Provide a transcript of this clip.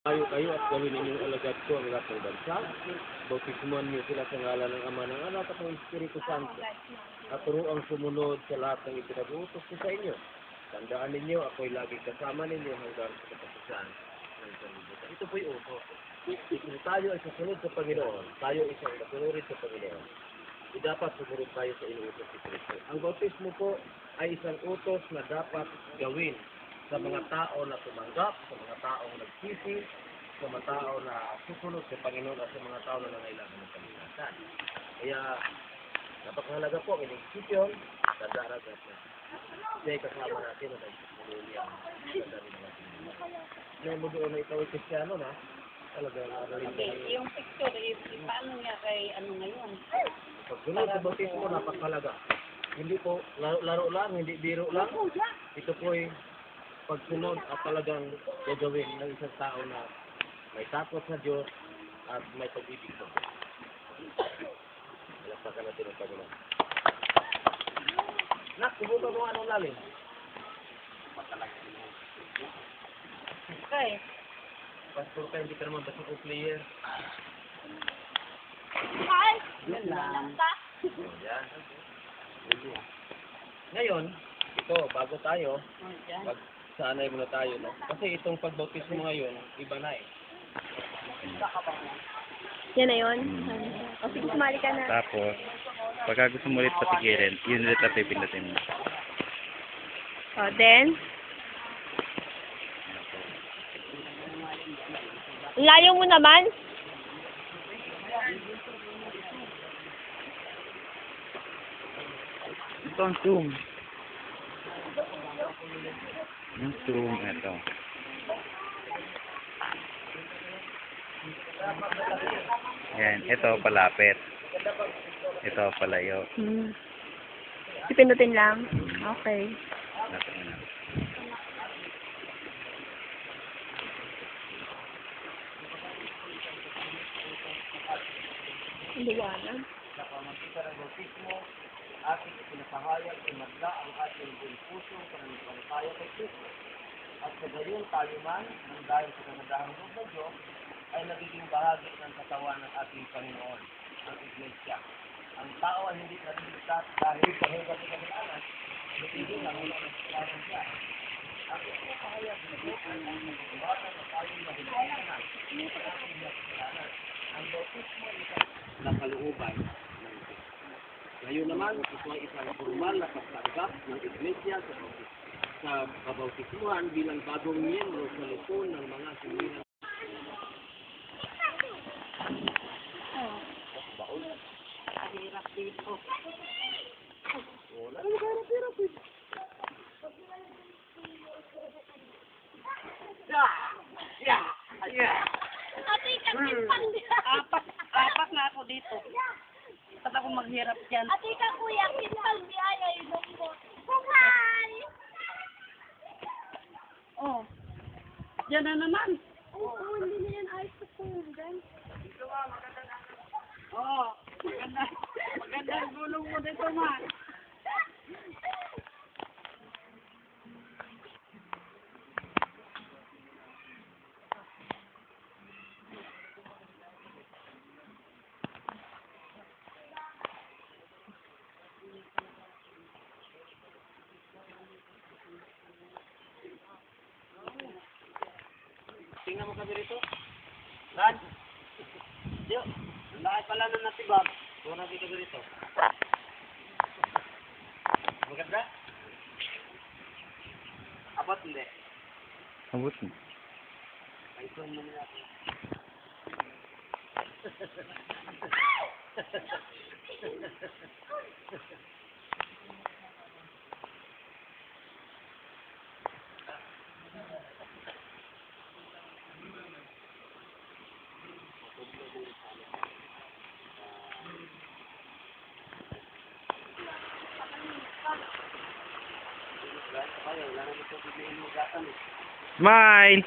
Kayo at gawin ninyong alagad ko ang lahat ng bansa. Bautismuhan niyo sila sa ngalan ng Ama, ng Anak at ng Espiritu Santo. At turuang sumunod sa lahat ng ipinag-uutos ko sa inyo. Tandaan ninyo, ako'y laging kasama ninyo hanggang sa katapusan ng sanlibutan. Ito po'y utos. Kung tayo ay susunod sa Panginoon, tayo isang masunurin sa Panginoon. Dapat sumunod tayo sa inuutos ni Kristo. Ang bautismo po ay isang utos na dapat gawin sa mga tao na tumanggap, sa mga taong nagsisi, sa mga tao na susunod sa Panginoon at sa mga tao na nangailangan ng kaligtasan. Kaya, napakahalaga po ang inisisyon sa daragat na siya kasama natin na nagsusunod ang sandali ng ating mga. Ngayon mo doon na ikaw ay Kristiyano na, talagang yung picture, paano niya kay ano ngayon? pagsunod sa bautismo, napakahalaga. Hindi po laro lang, hindi biro lang. Ito po ay pagsunod at talagang gagawin ng isang tao na may takot sa Diyos at may pag-ibig sa Diyos. Malakpakan natin ang Panginoon. Nak, subukan mo anong lalim? Okay. Pastor ka, hindi ka naman basok o player. Yan lang. Yan. Ngayon, ito, bago tayo, sanay muna tayo, no? Kasi itong pagbautismo ngayon, iba na eh. Yan na yun. O sige, sumali ka na. Tapos, pagka gusto mo ulit patigirin, yun ulit ang pipindutin mo. O, then? Layo mo naman. Ito ang zoom. Yung zoom, ito. Yan, ito palapit. Ito palayo. Pipindutin lang. Okay. Lapit na. Liwanag. Sa pamagitan ng bautismo, ating pinapahayag ay magda ang ating buong puso sa nananampalataya kay Kristo. At sa gayon tayo man, nang dahil sa kagandahan ng Diyos, ay nagiging bahagi ng katawan ng ating Panginoon, ang Iglesia. Ang tao ay hindi naliligtas dahil sa hugat ng kasalanan, hindi na mula ng kasalanan siya. Ang pinapahayag ng Diyos ay ang nagagawa na tayo naliligtasan sa ating kasalanan. Ang bautismo ay isang nakalooban ng Diyos. Ngayon naman, ito ay isang formal na pagtanggap ng Iglesia sa kabautismuhan bilang bagong miyembro sa lupon ng mga sinuwinan. Hirap dito. Wala naman kahirap-hirap eh. Apat na ako dito. Ba't ako maghirap dyan? Ate ka kuya, kintal biyaya yung ko. Hi! Oh. Diyan na naman. Oo, hindi na yan ayos ko po yun, guys. Oo. Maganda. Maganda ang gulong mo dito, ma. Tingnan mo kami rito. Lan? Yo, lahat pala na natibag. Kung natin kami rito. Maganda? Abot hindi. Abot mo. Ay, ito mo nila. Smile!